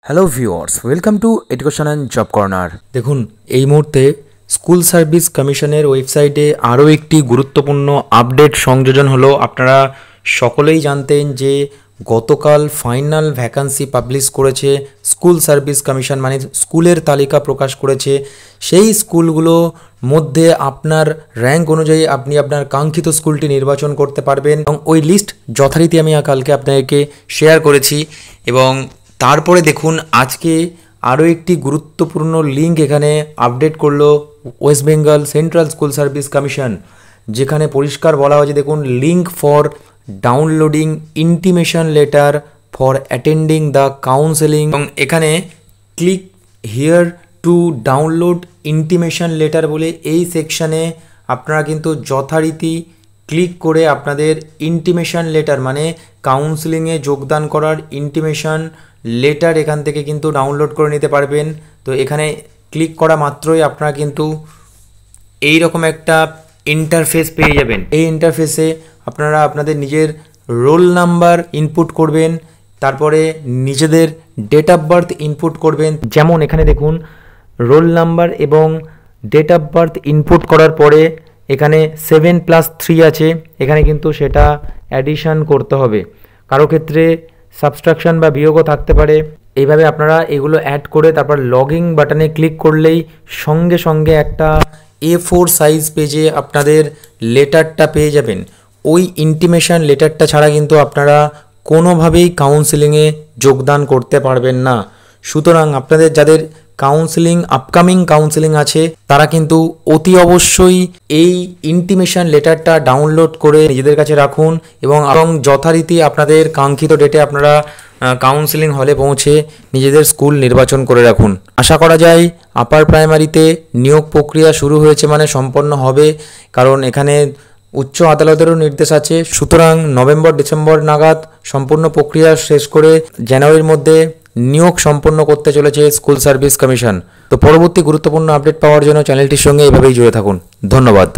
Hello viewers, welcome to education and job corner. দেখুন, এই মুহূর্তে স্কুল সার্ভিস কমিশনের ওয়েবসাইটে আরও একটি গুরুত্বপূর্ণ আপডেট সংযোজন হলো। আপনারা সকলেই জানতেন যে গতকাল ফাইনাল ভ্যাকান্সি পাবলিশ করেছে স্কুল সার্ভিস কমিশন, মানে স্কুলের তালিকা প্রকাশ করেছে। সেই স্কুলগুলো মধ্যে আপনার র্যাঙ্ক অনুযায়ী আপনি আপনার কাঙ্ক্ষিত স্কুলটি নির্বাচন করতে পারবেন এবং ওই লিস্ট যথারীতি আমি কালকে আপনাদেরকে শেয়ার করেছি। এবং তারপরে দেখুন, আজকে আরও একটি গুরুত্বপূর্ণ লিঙ্ক এখানে আপডেট করলো West Bengal central school service commission, যেখানে পরিষ্কার বলা হয়েছে, দেখুন, link for downloading intimation letter for attending the counselling. এবং এখানে click here to download intimation letter বলে এই সেকশানে আপনারা কিন্তু যথারীতি ক্লিক করে আপনাদের ইন্টিমেশন লেটার, মানে কাউন্সেলিংয়ে যোগদান করার ইন্টিমেশন লেটার এখান থেকে কিন্তু ডাউনলোড করে নিতে পারবেন। তো এখানে ক্লিক করা মাত্রই আপনারা কিন্তু এই রকম একটা ইন্টারফেস পেয়ে যাবেন। এই ইন্টারফেসে আপনারা আপনাদের নিজের রোল নাম্বার ইনপুট করবেন, তারপরে নিজেদের ডেট অফ বার্থ ইনপুট করবেন। যেমন এখানে দেখুন, রোল নাম্বার এবং ডেট অফ বার্থ ইনপুট করার পরে এখানে 7+3 আছে, এখানে কিন্তু সেটা অ্যাডিশন করতে হবে। কারো ক্ষেত্রে সাবস্ট্রাকশন বা বিয়োগও থাকতে পারে। এইভাবে আপনারা এগুলো অ্যাড করে তারপর লগইন বাটনে ক্লিক করলেই সঙ্গে সঙ্গে একটা A4 সাইজ পেজে আপনাদের লেটারটা পেয়ে যাবেন। ওই ইন্টিমেশন লেটারটা ছাড়া কিন্তু আপনারা কোনোভাবেই কাউন্সেলিংয়ে যোগদান করতে পারবেন না। সুতরাং আপনাদের যাদের কাউন্সেলিং, আপকামিং কাউন্সেলিং আছে, তারা কিন্তু অতি অবশ্যই এই ইন্টিমেশন লেটারটা ডাউনলোড করে নিজেদের কাছে রাখুন এবং যথারীতি আপনাদের কাঙ্ক্ষিত ডেটে আপনারা কাউন্সেলিং হলে পৌঁছে নিজেদের স্কুল নির্বাচন করে রাখুন। আশা করা যায় আপার প্রাইমারিতে নিয়োগ প্রক্রিয়া শুরু হয়েছে, মানে সম্পন্ন হবে, কারণ এখানে উচ্চ আদালতেরও নির্দেশ আছে। সুতরাং নভেম্বর-ডিসেম্বর নাগাদ সম্পূর্ণ প্রক্রিয়া শেষ করে জানুয়ারির মধ্যে নিয়োগ সম্পন্ন করতে চলেছে স্কুল সার্ভিস কমিশন। তো পরবর্তী গুরুত্বপূর্ণ আপডেট পাওয়ার জন্য চ্যানেলটির সঙ্গে এভাবেই জুড়ে থাকুন। ধন্যবাদ।